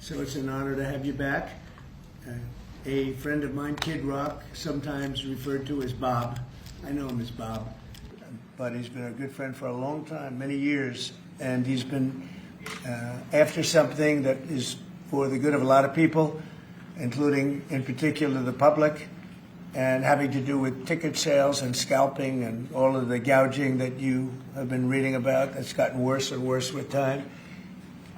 So it's an honor to have you back. A friend of mine, Kid Rock, sometimes referred to as Bob. I know him as Bob. But he's been a good friend for a long time, many years. And he's been after something that is for the good of a lot of people, including, in particular, the public, and having to do with ticket sales and scalping and all of the gouging that you have been reading about. That's gotten worse and worse with time.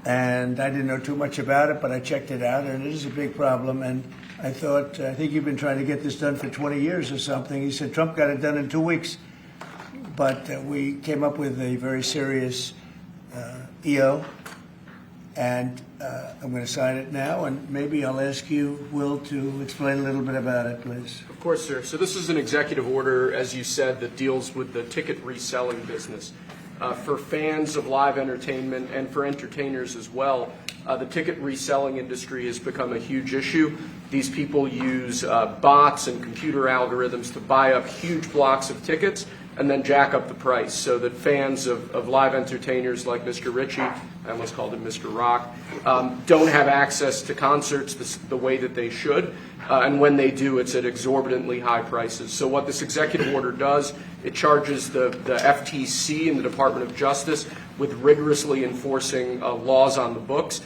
And I didn't know too much about it, but I checked it out, and it is a big problem. And I think you've been trying to get this done for 20 years or something. He said Trump got it done in 2 weeks. But we came up with a very serious EO, and I'm going to sign it now, and maybe I'll ask you, Will, to explain a little bit about it, please. Of course, sir. So this is an executive order, as you said, that deals with the ticket reselling business. For fans of live entertainment and for entertainers as well, the ticket reselling industry has become a huge issue. These people use bots and computer algorithms to buy up huge blocks of tickets and then jack up the price so that fans of live entertainers like Mr. Ritchie, I almost called him Mr. Rock, don't have access to concerts the way that they should. And when they do, it's at exorbitantly high prices. So what this executive order does, it charges the FTC and the Department of Justice with rigorously enforcing laws on the books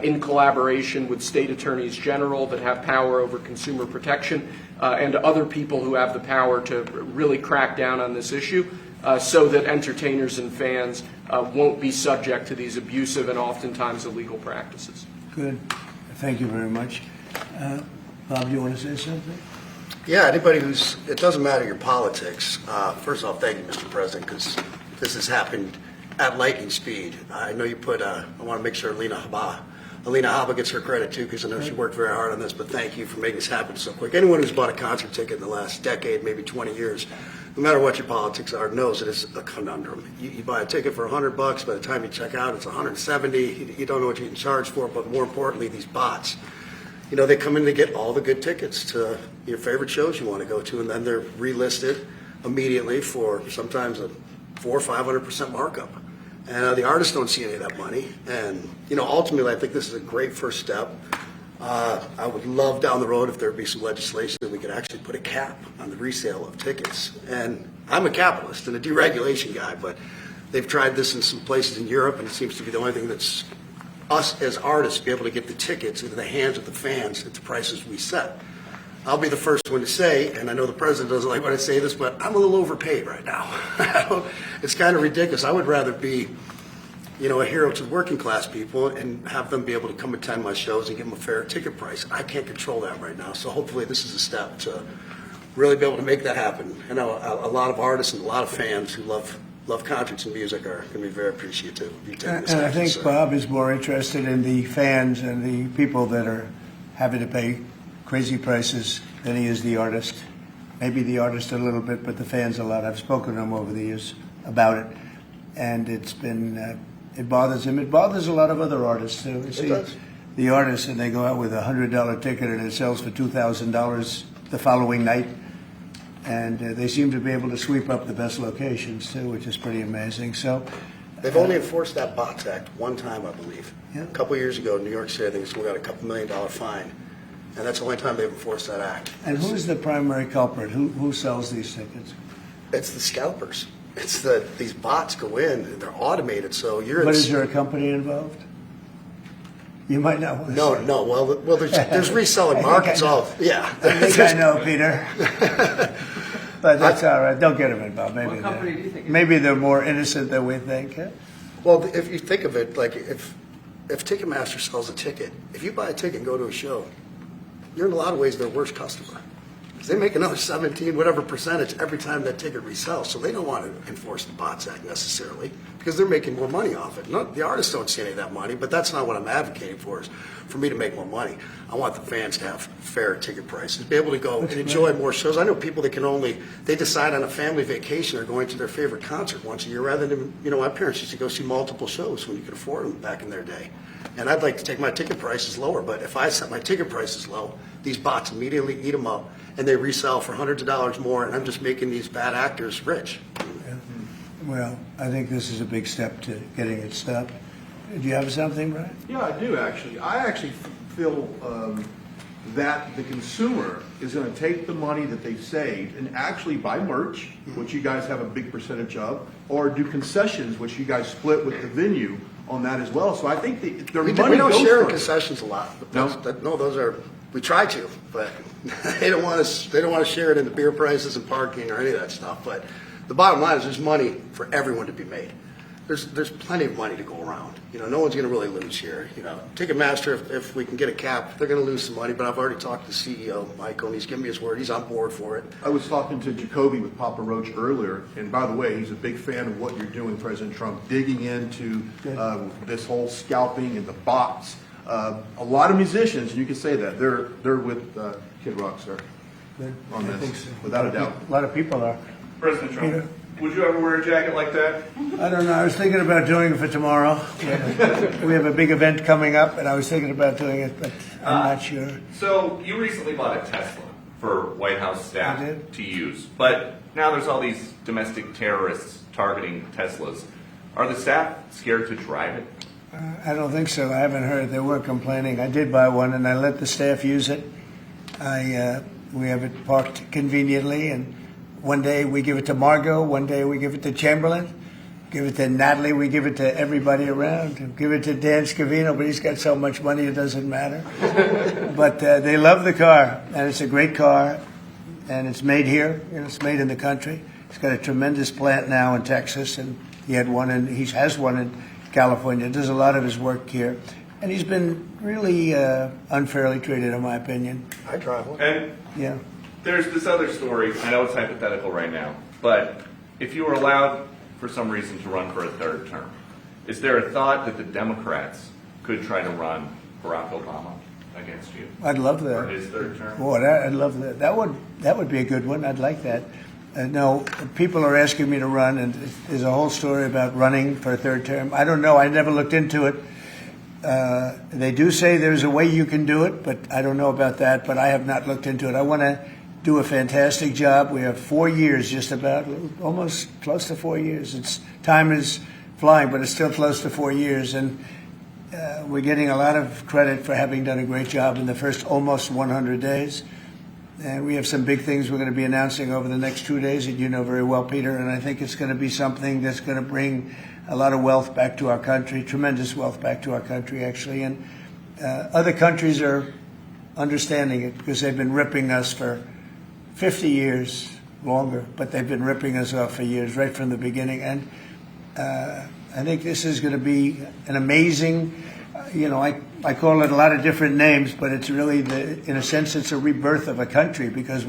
in collaboration with state attorneys general that have power over consumer protection and other people who have the power to really crack down on this issue so that entertainers and fans won't be subject to these abusive and oftentimes illegal practices. Good. Thank you very much. Bob, you want to say something? Yeah, anybody it doesn't matter your politics. First off, thank you, Mr. President, because this has happened at lightning speed. I know you put, I want to make sure Alina Habba gets her credit too, because I know she worked very hard on this, but thank you for making this happen so quick. Anyone who's bought a concert ticket in the last decade, maybe 20 years, no matter what your politics are, knows that it's a conundrum. You buy a ticket for $100, by the time you check out, it's $170. You don't know what you can charge for it, but more importantly, these bots. You know, they come in to get all the good tickets to your favorite shows you want to go to, and then they're relisted immediately for sometimes a 400% or 500% markup. And the artists don't see any of that money. And, you know, ultimately, I think this is a great first step. I would love down the road if there would be some legislation that we could actually put a cap on the resale of tickets. And I'm a capitalist and a deregulation guy, but they've tried this in some places in Europe, and it seems to be the only thing that's us as artists be able to get the tickets into the hands of the fans at the prices we set. I'll be the first one to say, and I know the president doesn't like when I say this, but I'm a little overpaid right now. It's kind of ridiculous. I would rather be, you know, a hero to working class people and have them be able to come attend my shows and give them a fair ticket price. I can't control that right now, so hopefully this is a step to really be able to make that happen. I know a lot of artists and a lot of fans who love concerts and music are going to be very appreciative of you taking this action. I think Bob is more interested in the fans and the people that are having to pay crazy prices than he is the artist. Maybe the artist a little bit, but the fans a lot. I've spoken to him over the years about it, and it's been it bothers him. It bothers a lot of other artists too. You see, the artists, and they go out with a $100 ticket and it sells for $2,000 the following night. And they seem to be able to sweep up the best locations, too, which is pretty amazing. So they've only enforced that Bots Act one time, I believe. Yeah. A couple of years ago in New York City, I think we got a couple $1 million fine. And that's the only time they've enforced that act. And who's the primary culprit? Who sells these tickets? It's the scalpers. It's these bots go in, and they're automated, so you're... But is there a company involved? You might not want to say. No. Well, there's reselling markets all... Yeah. I think I know, Peter. But that's all right. Don't get them involved. What company do you think? Maybe they're more innocent than we think. Huh? Well, if you think of it, like if Ticketmaster sells a ticket, if you buy a ticket and go to a show, you're in a lot of ways their worst customer. They make another 17, whatever percentage every time that ticket resells. So they don't want to enforce the Bots Act necessarily because they're making more money off it. The artists don't see any of that money, but that's not what I'm advocating for, is for me to make more money. I want the fans to have fair ticket prices, be able to go and enjoy more shows. I know people that they decide on a family vacation or going to their favorite concert once a year rather than, you know, my parents used to go see multiple shows when you could afford them back in their day. And I'd like to take my ticket prices lower, but if I set my ticket prices low, these bots immediately eat them up, and they resell for hundreds of dollars more, and I'm just making these bad actors rich. Yeah. Well, I think this is a big step to getting it stopped. Do you have something, Brian? Yeah, I do actually. I actually feel that the consumer is going to take the money that they've saved and actually buy merch, which you guys have a big percentage of, or do concessions, which you guys split with the venue on that as well. So I think their We money don't goes share in for it. concessions a lot. No? No, those are, we try to, but they don't want to share it in the beer prices and parking or any of that stuff. But the bottom line is there's money for everyone to be made. There's plenty of money to go around. No one's going to really lose here. Ticketmaster, if we can get a cap, they're going to lose some money. But I've already talked to the CEO, Michael, and he's given me his word. He's on board for it. I was talking to Jacoby with Papa Roach earlier, and by the way, he's a big fan of what you're doing, President Trump, digging into this whole scalping and the bots. A lot of musicians, and you can say that, they're with Kid Rock, sir, on I this, think so. without a doubt. A lot of people are. President Trump, Peter? would you ever wear a jacket like that? I don't know. I was thinking about doing it for tomorrow. We have a big event coming up, and I was thinking about doing it, but I'm not sure. So you recently bought a Tesla for White House staff I did. to use, but now there's all these domestic terrorists targeting Teslas. Are the staff scared to drive it? I don't think so. I haven't heard. They weren't complaining. I did buy one, and I let the staff use it. We have it parked conveniently, and one day we give it to Margot, one day we give it to Chamberlain, give it to Natalie, we give it to everybody around, give it to Dan Scavino, but he's got so much money it doesn't matter. But they love the car, and it's a great car, and it's made here, it's made in the country. He's got a tremendous plant now in Texas, and he has one in California. Does a lot of his work here, and he's been really unfairly treated, in my opinion. I drive one. And Yeah. there's this other story. I know it's hypothetical right now, but if you were allowed for some reason to run for a third term, is there a thought that the Democrats could try to run Barack Obama against you I'd love for that. his third term? Boy, I'd love that. That would be a good one. I'd like that. No, people are asking me to run, and there's a whole story about running for a third term. I don't know. I never looked into it. They do say there's a way you can do it, but I don't know about that. But I have not looked into it. I want to do a fantastic job. We have 4 years, just about, almost close to 4 years. Time is flying, but it's still close to 4 years, and we're getting a lot of credit for having done a great job in the first almost 100 days. And we have some big things we're going to be announcing over the next 2 days that you know very well, Peter, and I think it's going to be something that's going to bring a lot of wealth back to our country, tremendous wealth back to our country, actually. And other countries are understanding it because they've been ripping us for 50 years, longer, but they've been ripping us off for years, right from the beginning. And I think this is going to be an amazing, I call it a lot of different names, but it's really, in a sense, it's a rebirth of a country because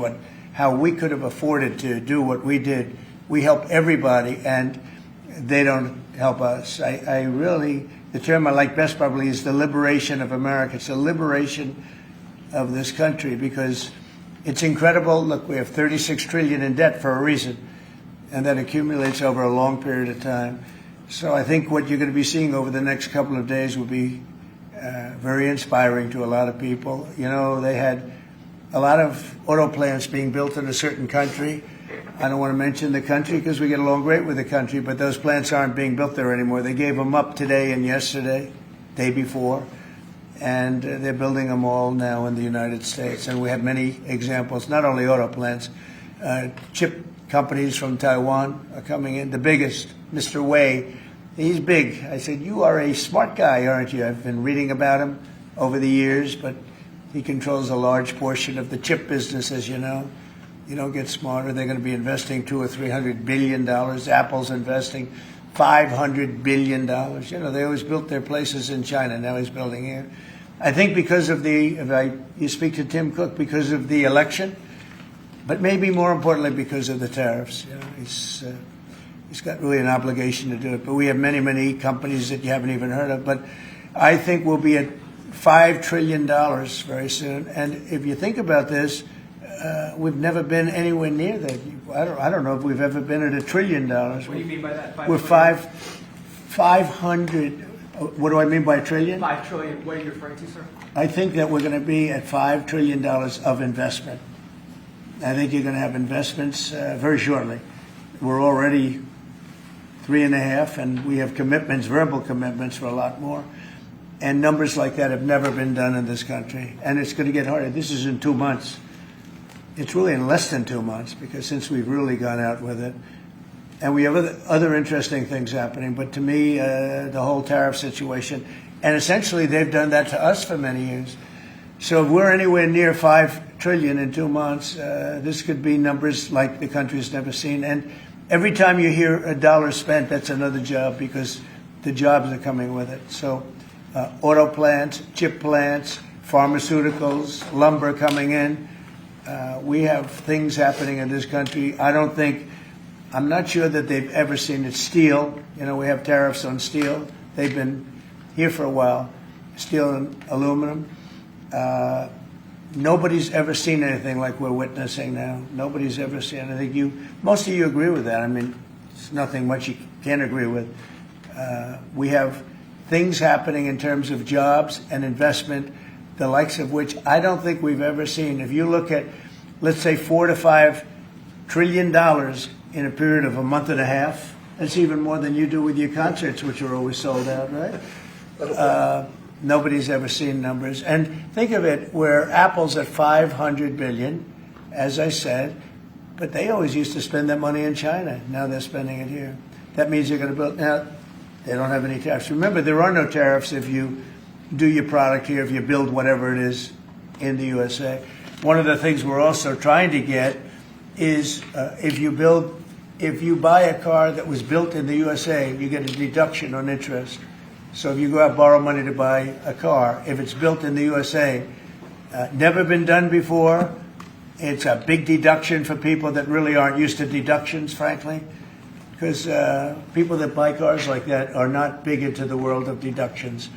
how we could have afforded to do what we did. We help everybody, and they don't help us. I really, the term I like best probably is the liberation of America. It's the liberation of this country because it's incredible. Look, we have $36 trillion in debt for a reason, and that accumulates over a long period of time. So I think what you're going to be seeing over the next couple of days will be very inspiring to a lot of people. They had a lot of auto plants being built in a certain country. I don't want to mention the country because we get along great with the country, but those plants aren't being built there anymore. They gave them up today and yesterday, day before, and they're building them all now in the United States. And we have many examples, not only auto plants, chip companies from Taiwan are coming in. The biggest, Mr. Wei, he's big. I said, you are a smart guy, aren't you? I've been reading about him over the years, but he controls a large portion of the chip business, as you know. You don't get smarter. They're going to be investing $200 or $300 billion. Apple's investing $500 billion. They always built their places in China. Now he's building here. I think because of you speak to Tim Cook, because of the election, but maybe more importantly because of the tariffs. He's got really an obligation to do it. But we have many, many companies that you haven't even heard of. But I think we'll be at $5 trillion very soon. And if you think about this, we've never been anywhere near that. I don't know if we've ever been at $1 trillion. What do you mean by that? We're 500. What do I mean by trillion? 5 trillion. What are you referring to, sir? I think that we're going to be at $5 trillion of investment. I think you're going to have investments very shortly. We're already 3.5, and we have commitments, verbal commitments for a lot more. And numbers like that have never been done in this country. And it's going to get harder. This is in 2 months. It's really in less than 2 months, because since we've really gone out with it. And we have other interesting things happening. But to me, the whole tariff situation, and essentially they've done that to us for many years. So if we're anywhere near $5 trillion in 2 months, this could be numbers like the country's never seen. And every time you hear a dollar spent, that's another job, because the jobs are coming with it. So auto plants, chip plants, pharmaceuticals, lumber coming in. We have things happening in this country. I'm not sure that they've ever seen it. Steel, we have tariffs on steel. They've been here for a while. Steel and aluminum. Nobody's ever seen anything like we're witnessing now. Nobody's ever seen. I think most of you agree with that. I mean, it's nothing much you can't agree with. We have things happening in terms of jobs and investment, the likes of which I don't think we've ever seen. If you look at, let's say, $4 to $5 trillion in a period of a month and a half, that's even more than you do with your concerts, which are always sold out, right? Nobody's ever seen numbers. And think of it, where Apple's at $500 billion, as I said, but they always used to spend that money in China. Now they're spending it here. That means you're going to build. Now, they don't have any tariffs. Remember, there are no tariffs if you do your product here, if you build whatever it is in the USA. One of the things we're also trying to get is if you buy a car that was built in the USA, you get a deduction on interest. So if you go out and borrow money to buy a car, if it's built in the USA, never been done before, it's a big deduction for people that really aren't used to deductions, frankly, because people that buy cars like that are not big into the world of deductions,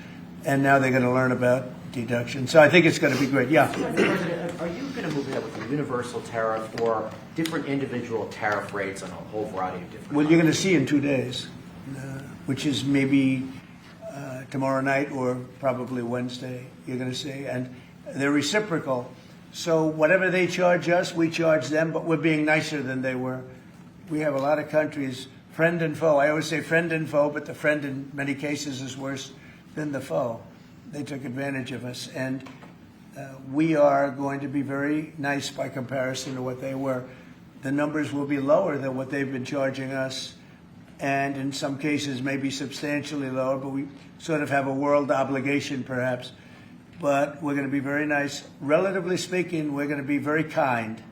and now they're going to learn about deductions. So I think it's going to be great. Yeah. President, are you going to move ahead with a universal tariff or different individual tariff rates on a whole variety of different? Well, you're going to see in 2 days, which is maybe tomorrow night or probably Wednesday. You're going to see, and they're reciprocal. So whatever they charge us, we charge them, but we're being nicer than they were. We have a lot of countries, friend and foe. I always say friend and foe, but the friend in many cases is worse than the foe. They took advantage of us, and we are going to be very nice by comparison to what they were. The numbers will be lower than what they've been charging us, and in some cases maybe substantially lower, but we sort of have a world obligation perhaps. But we're going to be very nice. Relatively speaking, we're going to be very kind.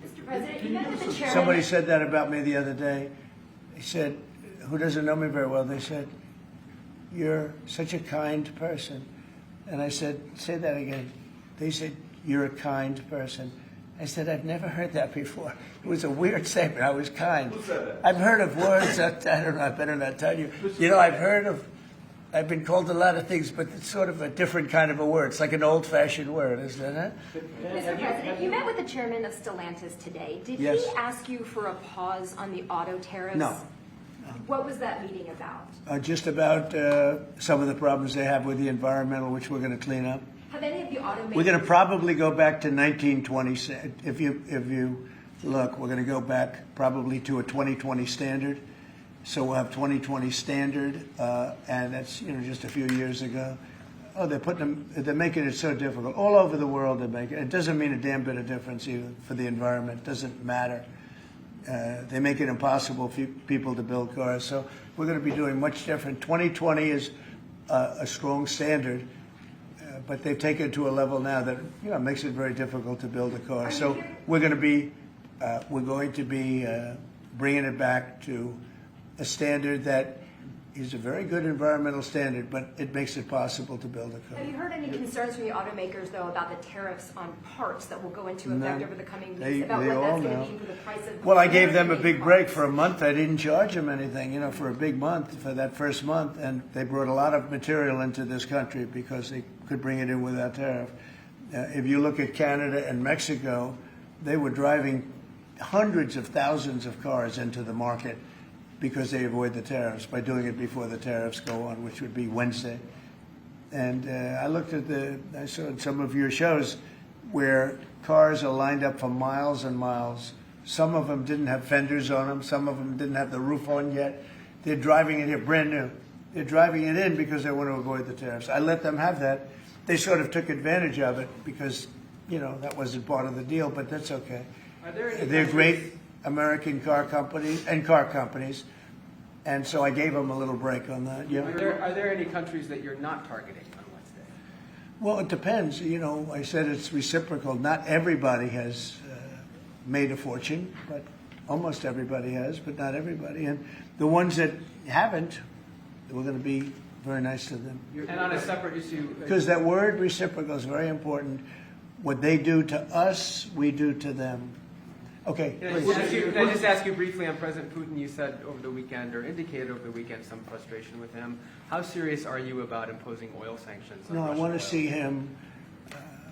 Mr. President, you met with the chairman. Somebody said that about me the other day. They said, who doesn't know me very well, they said, "You're such a kind person." And I said, "Say that again." They said, "You're a kind person." I said, "I've never heard that before." It was a weird statement. I was kind. Who said that? I've heard of words that, I don't know, I better not tell you. I've been called a lot of things, but it's sort of a different kind of a word. It's like an old-fashioned word, isn't it? Mr. President, you met with the chairman of Stellantis today. Did Yes. he ask you for a pause on the auto tariffs? No. What was that meeting about? Just about some of the problems they have with the environmental, which we're going to clean up. Have any of the automakers... We're going to probably go back to 1920. If you look, we're going to go back probably to a 2020 standard. So we'll have 2020 standard, and that's just a few years ago. Oh, they're making it so difficult all over the world. They're making it doesn't mean a damn bit of difference even for the environment. It doesn't matter. They make it impossible for people to build cars. So we're going to be doing much different. 2020 is a strong standard, but they've taken it to a level now that makes it very difficult to build a car. So we're going to be bringing it back to a standard that is a very good environmental standard, but it makes it possible to build a car. Have you heard any concerns from the automakers, though, about the tariffs on parts that will go into effect over the coming weeks, about they what all that's going know. to mean for the price of... Well, I gave them a big break parts? for a month. I didn't charge them anything, for a big month, for that first month, and they brought a lot of material into this country because they could bring it in without tariff. If you look at Canada and Mexico, they were driving hundreds of thousands of cars into the market because they avoid the tariffs by doing it before the tariffs go on, which would be Wednesday. And I saw some of your shows where cars are lined up for miles and miles. Some of them didn't have fenders on them. Some of them didn't have the roof on yet. They're driving it here, brand new. They're driving it in because they want to avoid the tariffs. I let them have that. They sort of took advantage of it because, that wasn't part of the deal, but that's okay. Are there any They're countries- great American car companies, and so I gave them a little break on that. Yeah. Are there any countries that you're not targeting on Wednesday? Well, it depends. I said it's reciprocal. Not everybody has made a fortune, but almost everybody has, but not everybody. And the ones that haven't, we're going to be very nice to them. And on a separate issue, Because that word reciprocal is very important. What they do to us, we do to them. Okay, can please. I just ask you briefly on President Putin? You said over the weekend, or indicated over the weekend, some frustration with him. How serious are you about imposing oil sanctions on No, I Russian want oil? to see him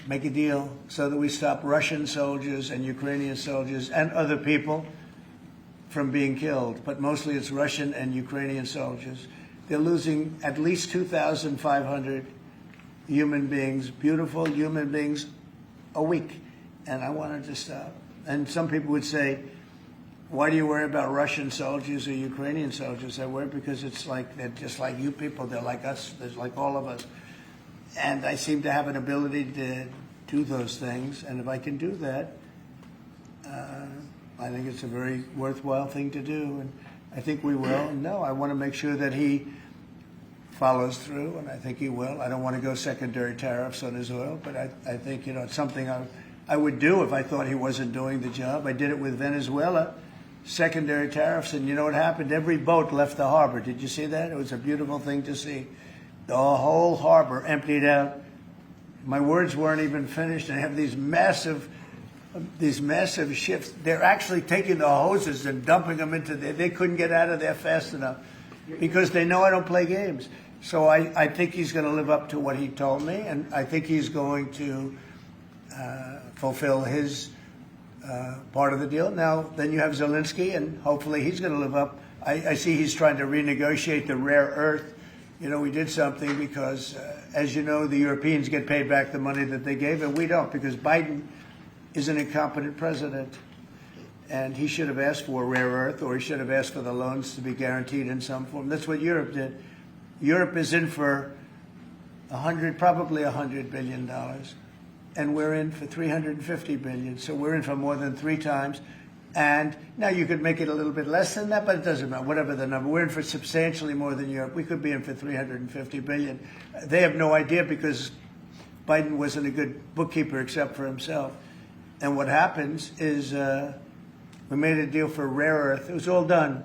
make a deal so that we stop Russian soldiers and Ukrainian soldiers and other people from being killed. But mostly it's Russian and Ukrainian soldiers. They're losing at least 2,500 human beings, beautiful human beings, a week. And I wanted to stop. And some people would say, why do you worry about Russian soldiers or Ukrainian soldiers? I worry because they're just like you people. They're like us. They're like all of us. And I seem to have an ability to do those things. And if I can do that, I think it's a very worthwhile thing to do. And I think we will. And no, I want to make sure that he follows through, and I think he will. I don't want to go secondary tariffs on his oil, but I think, it's something I would do if I thought he wasn't doing the job. I did it with Venezuela, secondary tariffs, and you know what happened? Every boat left the harbor. Did you see that? It was a beautiful thing to see. The whole harbor emptied out. My words weren't even finished, and I have these massive ships. They're actually taking the hoses and dumping them into there. They couldn't get out of there fast enough because they know I don't play games. So I think he's going to live up to what he told me, and I think he's going to fulfill his part of the deal. Now, then you have Zelensky, and hopefully he's going to live up. I see he's trying to renegotiate the rare earth. We did something because, as you know, the Europeans get paid back the money that they gave, and we don't, because Biden is an incompetent president. And he should have asked for rare earth, or he should have asked for the loans to be guaranteed in some form. That's what Europe did. Europe is in for probably $100 billion, and we're in for $350 billion. So we're in for more than 3 times. And now you could make it a little bit less than that, but it doesn't matter, whatever the number. We're in for substantially more than Europe. We could be in for $350 billion. They have no idea because Biden wasn't a good bookkeeper except for himself. And what happens is we made a deal for rare earth. It was all done.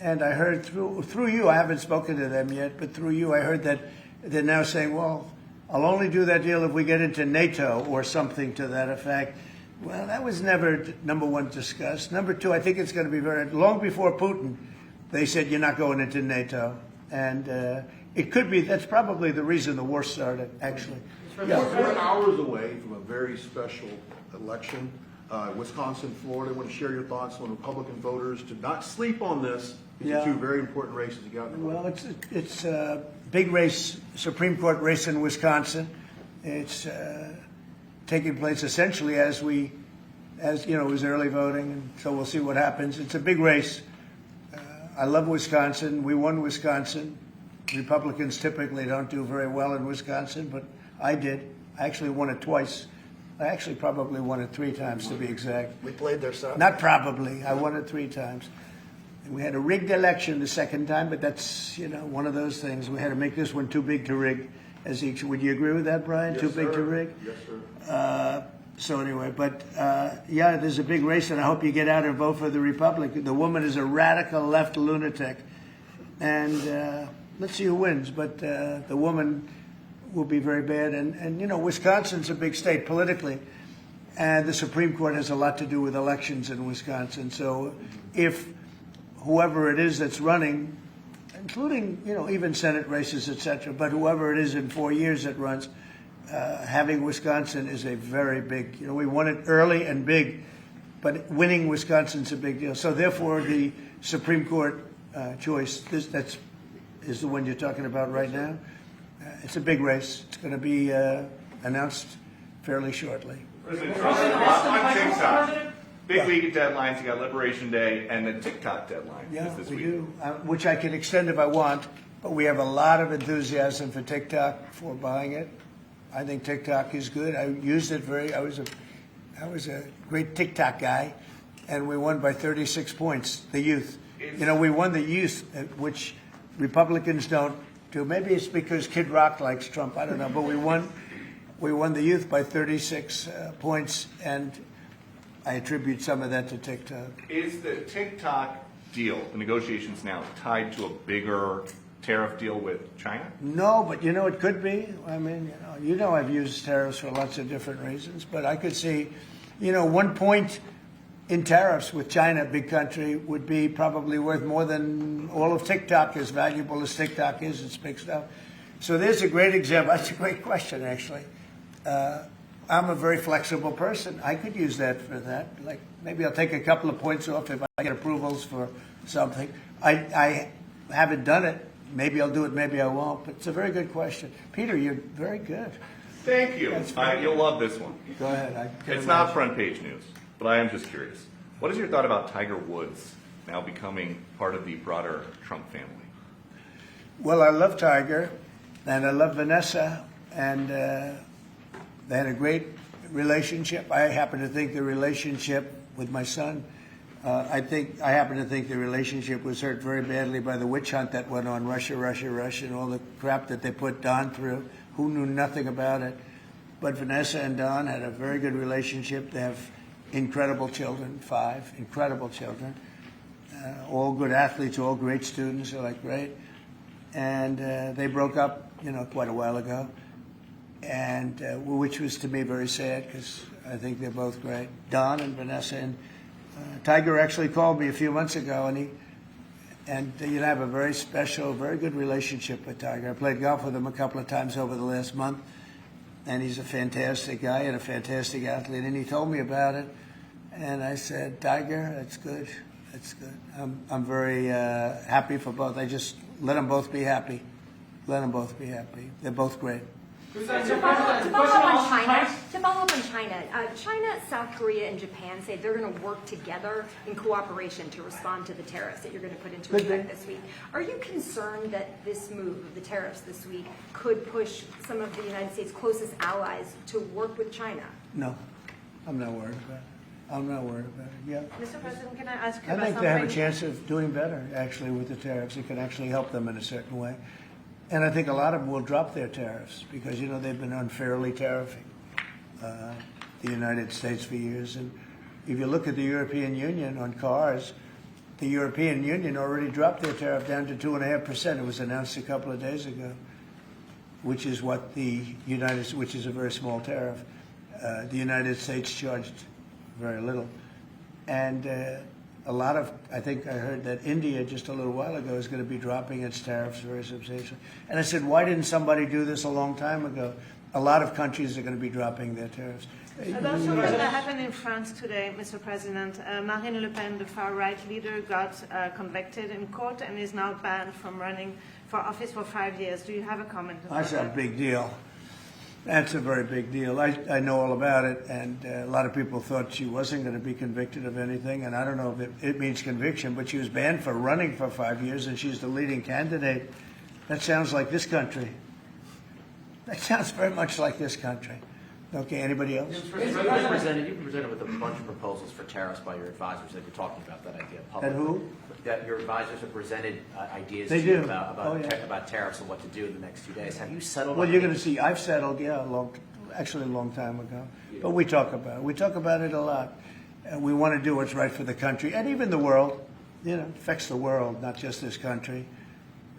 And I heard through you, I haven't spoken to them yet, but through you, I heard that they're now saying, well, I'll only do that deal if we get into NATO or something to that effect. Well, that was never, number one, discussed. Number two, I think it's going to be long before Putin, they said you're not going into NATO. And it could be, that's probably the reason the war started, actually. We're hours away from a very special election. Wisconsin, Florida. I want to share your thoughts on Republican voters to not sleep on this. These are 2 very important races you got. Well, it's a big race, Supreme Court race in Wisconsin. It's taking place essentially as it was early voting, and so we'll see what happens. It's a big race. I love Wisconsin. We won Wisconsin. Republicans typically don't do very well in Wisconsin, but I did. I actually won it twice. I actually probably won it 3 times, to be exact. We played their side. Not probably. I won it 3 times. And we had a rigged election the second time, but that's, one of those things. We had to make this one too big to rig. Would you agree with that, Brian? Yes, too big sir. to rig? Yes, sir. So anyway, but there's a big race, and I hope you get out and vote for the Republican. The woman is a radical left lunatic. And let's see who wins. But the woman will be very bad. And Wisconsin's a big state politically, and the Supreme Court has a lot to do with elections in Wisconsin. So if whoever it is that's running, including, even Senate races, etc., but whoever it is in 4 years that runs, having Wisconsin is a very big, we won it early and big, but winning Wisconsin's a big deal. So therefore, the Supreme Court choice, that is the one you're talking about right now. It's a big race. It's going to be announced fairly shortly. President Trump on TikTok. Big week of deadlines. You got Liberation Day and the TikTok deadline Yeah, is this we week. do, which I can extend if I want, but we have a lot of enthusiasm for TikTok, for buying it. I think TikTok is good. I used it I was a great TikTok guy, and we won by 36 points, the youth. We won the youth, which Republicans don't do. Maybe it's because Kid Rock likes Trump, I don't know, but we won the youth by 36 points, and I attribute some of that to TikTok. Is the TikTok deal, the negotiations now, tied to a bigger tariff deal with China? No, but it could be. I mean, I've used tariffs for lots of different reasons, but I could see, 1 point in tariffs with China, big country, would be probably worth more than all of TikTok, as valuable as TikTok is. It's big stuff. So there's a great example. That's a great question, actually. I'm a very flexible person. I could use that for that. Like, maybe I'll take a couple of points off if I get approvals for something. I haven't done it. Maybe I'll do it, maybe I won't. But it's a very good question. Peter, you're very good. Thank you. You'll love this one. Go ahead. It's not front page news, but I am just curious. What is your thought about Tiger Woods now becoming part of the broader Trump family? Well, I love Tiger, and I love Vanessa, and they had a great relationship. I happen to think the relationship with my son, I happen to think the relationship was hurt very badly by the witch hunt that went on, Russia, and all the crap that they put Don through, who knew nothing about it. But Vanessa and Don had a very good relationship. They have incredible children, 5 incredible children, all good athletes, all great students. They're like great. And they broke up, quite a while ago, and which was to me very sad because I think they're both great, Don and Vanessa. And Tiger actually called me a few months ago, and you have a very special, very good relationship with Tiger. I played golf with him a couple of times over the last month, and he's a fantastic guy and a fantastic athlete. And he told me about it, and I said, Tiger, that's good. That's good. I'm very happy for both. I just let them both be happy. Let them both be happy. They're both great. To follow up on China, China, South Korea, and Japan say they're going to work together in cooperation to respond to the tariffs that you're going to put into effect this week. Are you concerned that this move of the tariffs this week could push some of the United States' closest allies to work with China? No, I'm not worried about it. I'm not worried about it. Yeah. Mr. President, can I ask you I about think something? they have a chance of doing better, actually, with the tariffs. It can actually help them in a certain way. And I think a lot of them will drop their tariffs because, they've been unfairly tariffing the United States for years. And if you look at the European Union on cars, the European Union already dropped their tariff down to 2.5%. It was announced a couple of days ago, which is what which is a very small tariff. The United States charged very little. And I think I heard that India just a little while ago is going to be dropping its tariffs very substantially. And I said, why didn't somebody do this a long time ago? A lot of countries are going to be dropping their tariffs. About something that happened in France today, Mr. President. Marine Le Pen, the far-right leader, got convicted in court and is now banned from running for office for 5 years. Do you have a comment on that? That's a big deal. That's a very big deal. I know all about it, and a lot of people thought she wasn't going to be convicted of anything, and I don't know if it means conviction, but she was banned for running for 5 years, and she's the leading candidate. That sounds like this country. That sounds very much like this country. Okay, anybody else? You've been presented with a bunch of proposals for tariffs by your advisors that were talking about that idea publicly. And who? That your advisors have presented ideas They to you do. about tariffs and what to do in the next few days. Have you settled Well, on you're any- going to see, I've settled, actually a long time ago. But we talk about it. We talk about it a lot. We want to do what's right for the country and even the world. It affects the world, not just this country.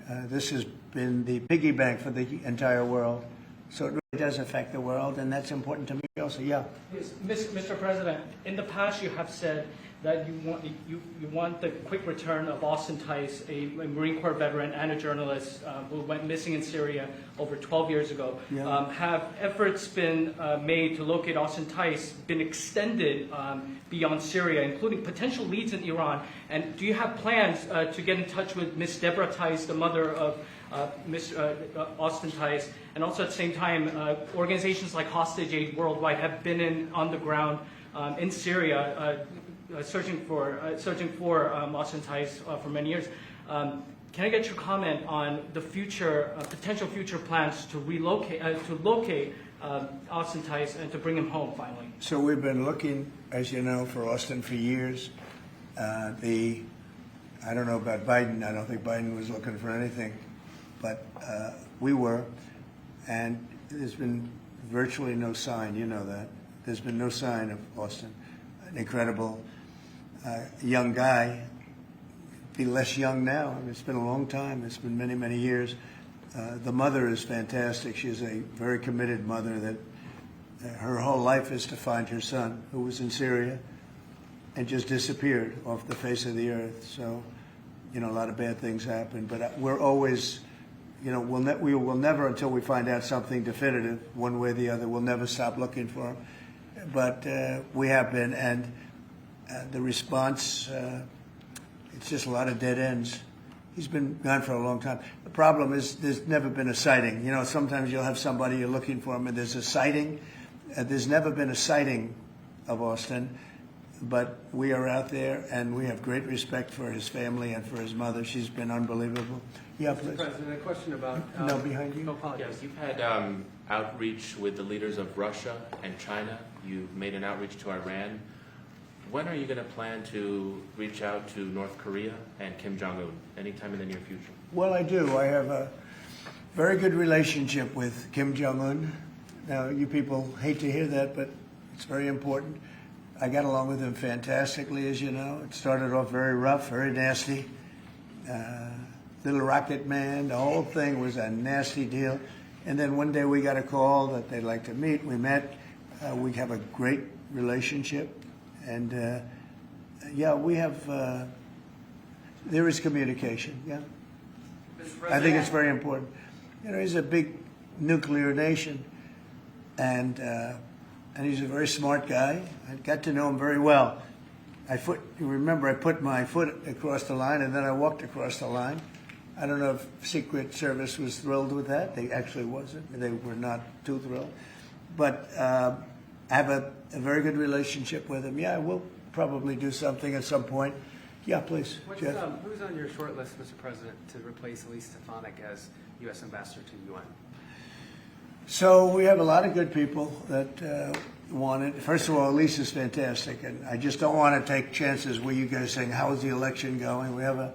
This has been the piggy bank for the entire world. So it really does affect the world, and that's important to me also. Yeah. Yes, Mr. President, in the past you have said that you want the quick return of Austin Tice, a Marine Corps veteran and a journalist who went missing in Syria over 12 years ago. Yeah. Have efforts been made to locate Austin Tice been extended beyond Syria, including potential leads in Iran? And do you have plans to get in touch with Miss Deborah Tice, the mother of Miss Austin Tice, and also at the same time, organizations like Hostage Aid Worldwide have been on the ground in Syria, searching for Austin Tice for many years. Can I get your comment on the future, potential future plans to locate Austin Tice and to bring him home finally? So we've been looking, as you know, for Austin for years. I don't know about Biden. I don't think Biden was looking for anything, but we were, and there's been virtually no sign. You know that. There's been no sign of Austin. An incredible young guy. Be less young now. I mean, it's been a long time. It's been many, many years. The mother is fantastic. She's a very committed mother that her whole life is to find her son, who was in Syria and just disappeared off the face of the earth. So, you know, a lot of bad things happen. But we're always, you know, we will never, until we find out something definitive, one way or the other, we'll never stop looking for him. But we have been, and the response, it's just a lot of dead ends. He's been gone for a long time. The problem is there's never been a sighting. You know, sometimes you'll have somebody, you're looking for him, and there's a sighting. There's never been a sighting of Austin, but we are out there, and we have great respect for his family and for his mother. She's been unbelievable. Yeah, please. Mr. President, a question about... No, behind you. No, apologies. Yes, you've had outreach with the leaders of Russia and China. You've made an outreach to Iran. When are you going to plan to reach out to North Korea and Kim Jong-un? Anytime in the near future? Well, I do. I have a very good relationship with Kim Jong-un. Now, you people hate to hear that, but it's very important. I got along with him fantastically, as you know. It started off very rough, very nasty. Little rocket man, the whole thing was a nasty deal. And then one day we got a call that they'd like to meet. We met. We have a great relationship. And, yeah, we have, there is communication, yeah. I think it's very important. You know, he's a big nuclear nation, and he's a very smart guy. I got to know him very well. You remember I put my foot across the line, and then I walked across the line. I don't know if Secret Service was thrilled with that. They actually wasn't. They were not too thrilled. But I have a very good relationship with him. Yeah, we'll probably do something at some point. Yeah, please. Jeff. Who's on your short list, Mr. President, to replace Elise Stefanik as U.S. Ambassador to the UN? So we have a lot of good people that want it. First of all, Elise is fantastic, and I just don't want to take chances where you guys saying, how is the election going? We have a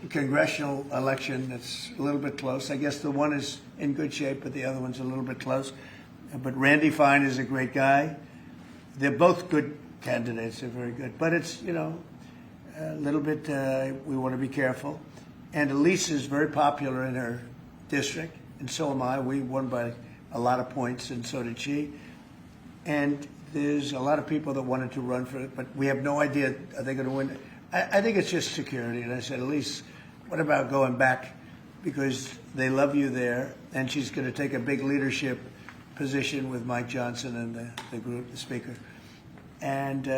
congressional election that's a little bit close. I guess the one is in good shape, but the other one's a little bit close. But Randy Fine is a great guy. They're both good candidates. They're very good. But it's, you know, a little bit, we want to be careful. And Elise is very popular in her district, and so am I. We won by a lot of points, and so did she. And there's a lot of people that wanted to run for it, but we have no idea, are they going to win? I think it's just security. And I said, Elise, what about going back? Because they love you there, and she's going to take a big leadership position with Mike Johnson and the group, the speaker. And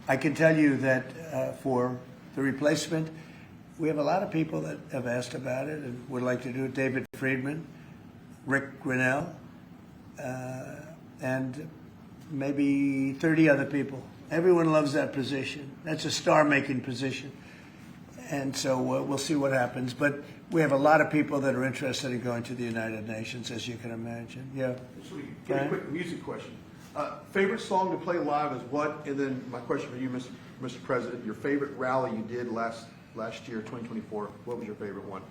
I can tell you that for the replacement, we have a lot of people that have asked about it and would like to do it. David Friedman, Rick Grinnell, and maybe 30 other people. Everyone loves that position. That's a star-making position. And so we'll see what happens. But we have a lot of people that are interested in going to the United Nations, as you can imagine. Yeah. Sweet. Pretty quick music question. Favorite song to play live is what? And then my question for you, Mr. President, your favorite rally you did last year, 2024. What was your favorite one?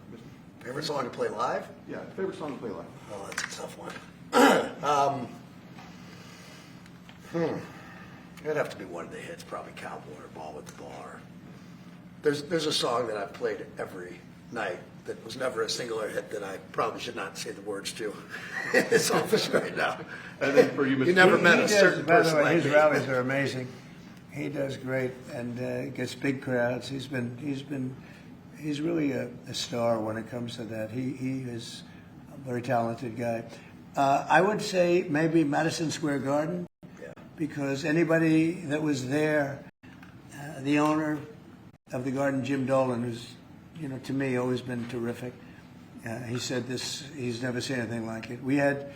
Favorite song to play live? Yeah, favorite song to play live. Oh, that's a tough one. It'd have to be one of the hits, probably Cowboy or Ball with the Bar. There's a song that I've played every night that was never a singular hit that I probably should not say the words to in this office right now. And then for you, Mr. You never met a certain by person the way, like his me. rallies are amazing. He does great and gets big crowds. He's really a star when it comes to that. He is a very talented guy. I would say maybe Madison Square Garden, because anybody that was there, the owner of the garden, Jim Dolan, who's, you know, to me always been terrific. He said this, he's never seen anything like it. We had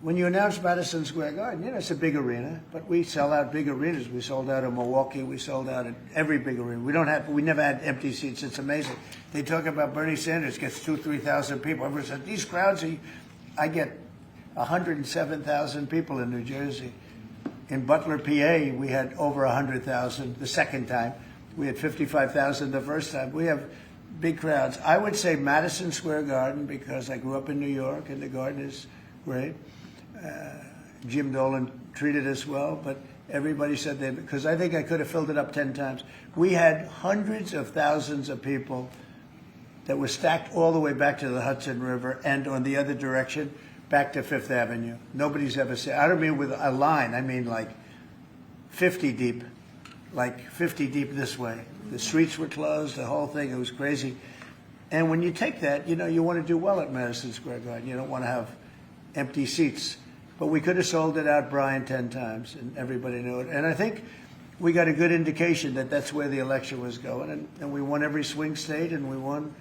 when you announce Madison Square Garden, it's a big arena, but we sell out big arenas. We sold out in Milwaukee. We sold out at every big arena. We never had empty seats. It's amazing. They talk about Bernie Sanders gets 3,000 people. Everyone said, these crowds, I get 107,000 people in New Jersey. In Butler, PA, we had over 100,000 the second time. We had 55,000 the first time. We have big crowds. I would say Madison Square Garden because I grew up in New York and the garden is great. Jim Dolan treated us well, but everybody said that because I think I could have filled it up 10 times. We had hundreds of thousands of people that were stacked all the way back to the Hudson River and on the other direction back to Fifth Avenue. Nobody's ever seen. I don't mean with a line. I mean like 50 deep, this way. The streets were closed, the whole thing. It was crazy. And when you take that, you want to do well at Madison Square Garden. You don't want to have empty seats. But we could have sold it out, Brian, 10 times, and everybody knew it. And I think we got a good indication that that's where the election was going. And we won every swing state, and we won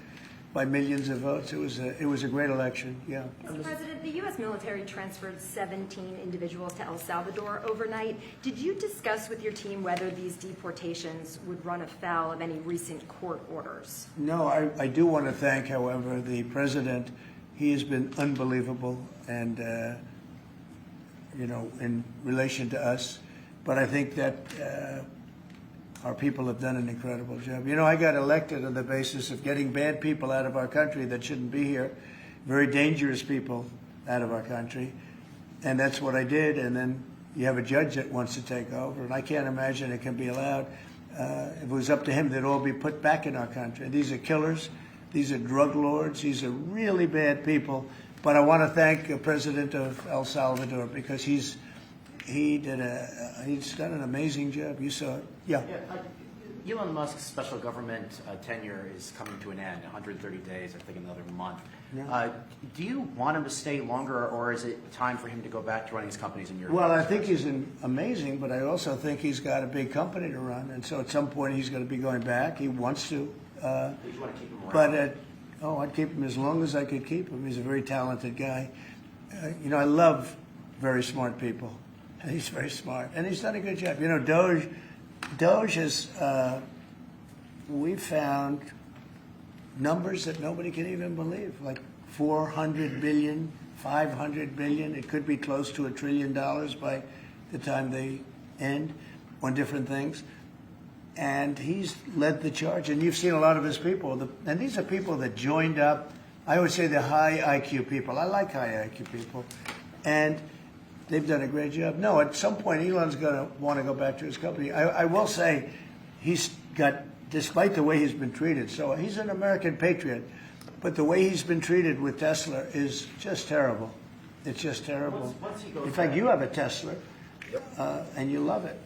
by millions of votes. It was a great election, yeah. Mr. President, the U.S. military transferred 17 individuals to El Salvador overnight. Did you discuss with your team whether these deportations would run afoul of any recent court orders? No, I do want to thank, however, the president. He has been unbelievable, and in relation to us. But I think that our people have done an incredible job. I got elected on the basis of getting bad people out of our country that shouldn't be here, very dangerous people out of our country, and that's what I did. And then you have a judge that wants to take over, and I can't imagine it can be allowed. If it was up to him, they'd all be put back in our country. These are killers. These are drug lords. These are really bad people. But I want to thank the president of El Salvador because he's done an amazing job. You saw it. Yeah. Elon Musk's special government tenure is coming to an end, 130 days, I think another month. Yeah. Do you want him to stay longer, or is it time for him to go back to running his companies in Europe? Well, I think he's amazing, but I also think he's got a big company to run, and so at some point he's going to be going back. He wants to. You want to keep him around? But I'd keep him as long as I could keep him. He's a very talented guy. I love very smart people. And he's very smart, and he's done a good job. DOGE has, we found numbers that nobody can even believe, like 400 billion, 500 billion. It could be close to $1 trillion by the time they end on different things. And he's led the charge, and you've seen a lot of his people. And these are people that joined up. I would say they're high IQ people. I like high IQ people. And they've done a great job. No, at some point, Elon's going to want to go back to his company. I will say he's got, despite the way he's been treated, so he's an American patriot, but the way he's been treated with Tesla is just terrible. It's just terrible. In fact, you have a Tesla. And you love it.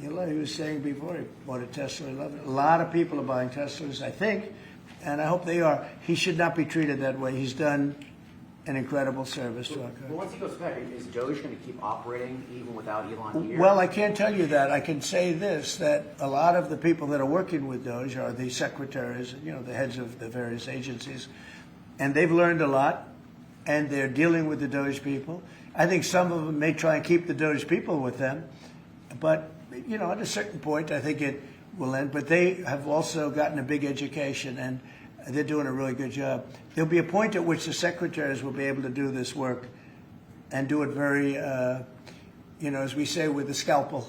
You love it. He was saying before he bought a Tesla, he loved it. A lot of people are buying Teslas, I think, and I hope they are. He should not be treated that way. He's done an incredible service to our country. Well, once he goes back, is DOGE going to keep operating even without Elon here? Well, I can't tell you that. I can say this, that a lot of the people that are working with DOGE are the secretaries, the heads of the various agencies, and they've learned a lot, and they're dealing with the DOGE people. I think some of them may try and keep the DOGE people with them, but, at a certain point, I think it will end. But they have also gotten a big education, and they're doing a really good job. There'll be a point at which the secretaries will be able to do this work and do it very, as we say, with the scalpel,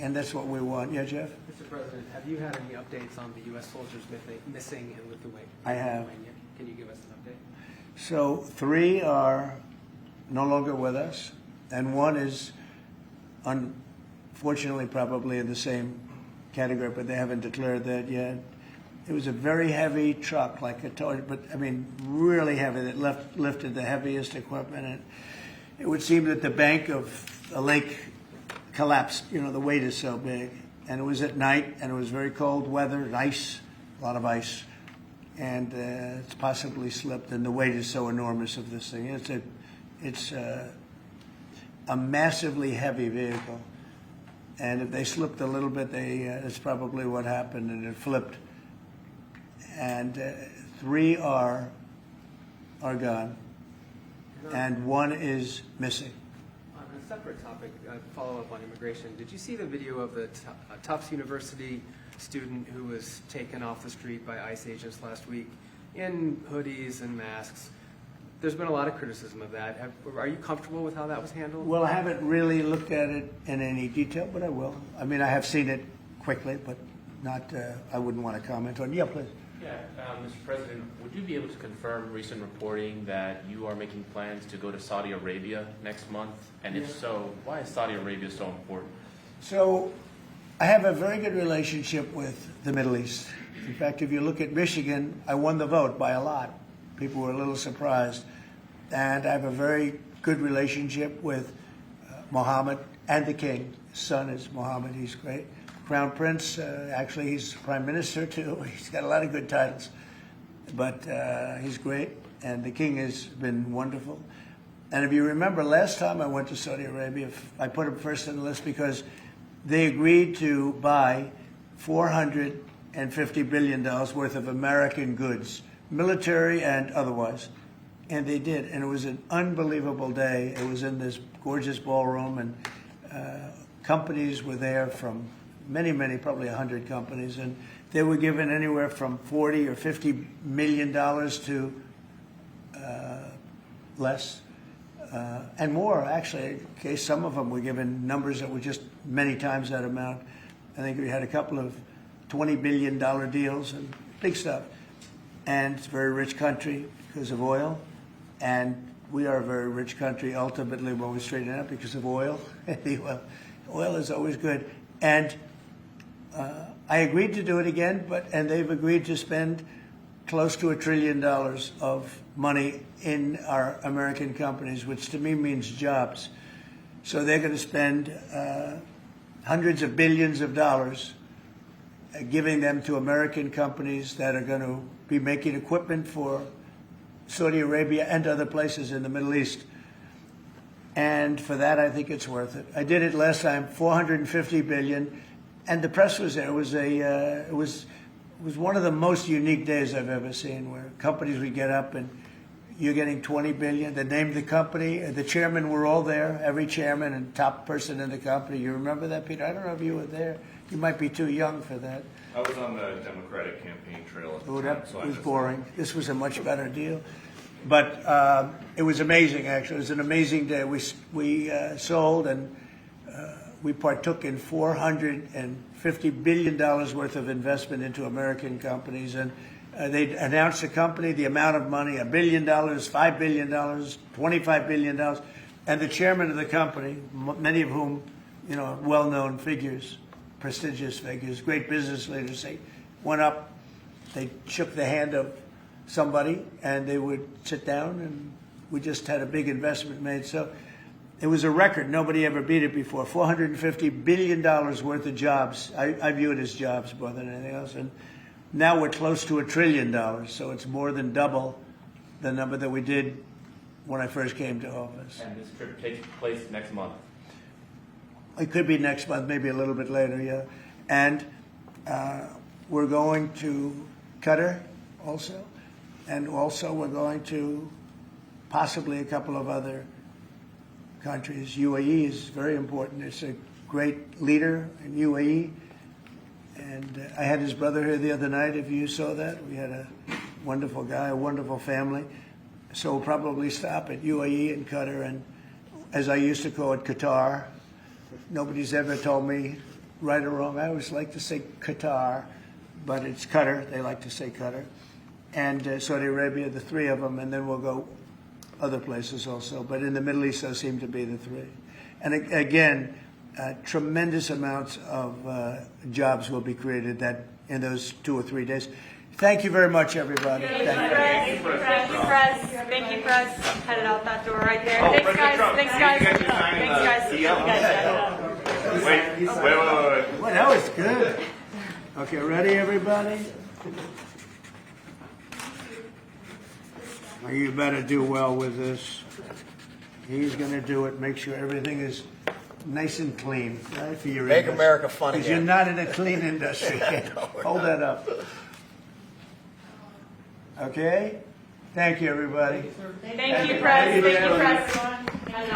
and that's what we want. Yeah, Jeff? Mr. President, have you had any updates on the U.S. soldiers missing in Lithuania? I have. Can you give us an update? So 3 are no longer with us, and 1 is unfortunately probably in the same category, but they haven't declared that yet. It was a very heavy truck, like a toy, but really heavy, that lifted the heaviest equipment. And it would seem that the bank of a lake collapsed. The weight is so big. And it was at night, and it was very cold weather, and ice, a lot of ice. And it's possibly slipped, and the weight is so enormous of this thing. It's a massively heavy vehicle, and if they slipped a little bit, that's probably what happened, and it flipped. And 3 are gone. and one is missing. On a separate topic, follow up on immigration. Did you see the video of the Tufts University student who was taken off the street by ICE agents last week in hoodies and masks? There's been a lot of criticism of that. Are you comfortable with how that was handled? Well, I haven't really looked at it in any detail, but I will. I mean, I have seen it quickly, but not. I wouldn't want to comment on. Yeah, please. Yeah, Mr. President, would you be able to confirm recent reporting that you are making plans to go to Saudi Arabia next month? And if so, why is Saudi Arabia so important? So, I have a very good relationship with the Middle East. In fact, if you look at Michigan, I won the vote by a lot. People were a little surprised. And I have a very good relationship with Mohammed and the king. His son is Mohammed. He's great. Crown Prince, actually, he's Prime Minister, too. He's got a lot of good titles. But he's great. And the king has been wonderful. And if you remember, last time I went to Saudi Arabia, I put him first on the list because they agreed to buy $450 billion worth of American goods, military and otherwise. And they did. And it was an unbelievable day. It was in this gorgeous ballroom, and companies were there from many, probably 100 companies. And they were given anywhere from $40 or $50 million to less. And more, actually. Okay, some of them were given numbers that were just many times that amount. I think we had a couple of $20 billion deals and big stuff. And it's a very rich country because of oil. And we are a very rich country ultimately when we straighten it out because of oil. Oil is always good. And I agreed to do it again, and they've agreed to spend close to $1 trillion of money in our American companies, which to me means jobs. So they're going to spend hundreds of billions of dollars giving them to American companies that are going to be making equipment for Saudi Arabia and other places in the Middle East. And for that, I think it's worth it. I did it last time, $450 billion, and the press was there. It was one of the most unique days I've ever seen, where companies would get up and you're getting $20 billion. They named the company. The chairmen were all there, every chairman and top person in the company. You remember that, Peter? I don't know if you were there. You might be too young for that. I was on the Democratic campaign trail at the Oh, time, that so I was missed boring. This was a much better deal. But it was amazing, actually. It was an amazing day. We sold and we partook in $450 billion worth of investment into American companies. And they announced the company, the amount of money, $1 billion, $5 billion, $25 billion. And the chairman of the company, many of whom, you know, well-known figures, prestigious figures, great business leaders, they went up, they shook the hand of somebody, and they would sit down, and we just had a big investment made. So it was a record. Nobody ever beat it before. $450 billion worth of jobs. I view it as jobs more than anything else. And now we're close to $1 trillion, so it's more than double the number that we did when I first came to office. And this trip takes place next month. It could be next month, maybe a little bit later, yeah. And we're going to Qatar also. And also we're going to possibly a couple of other countries. UAE is very important. It's a great leader in UAE. And I had his brother here the other night, if you saw that. We had a wonderful guy, a wonderful family. So we'll probably stop at UAE and Qatar, and as I used to call it, Qatar. Nobody's ever told me right or wrong. I always like to say Qatar, but it's Qatar. They like to say Qatar. And Saudi Arabia, the three of them, and then we'll go other places also. But in the Middle East, those seem to be the three. And again, tremendous amounts of jobs will be created that in those 2 or 3 days. Thank you very much, everybody. Thank you, Press. Thank you, Press. Headed out that door right there. Thanks, guys. Thanks, guys. Thanks, guys. Wait. Well, that was good. Okay, ready, everybody? Well, you better do well with this. He's going to do it. Make sure everything is nice and clean, right? For your Make industry. America fun Because again. you're not in a clean industry. Hold that up. Okay? Thank you, everybody. Thank you, Press. Thank you, Press.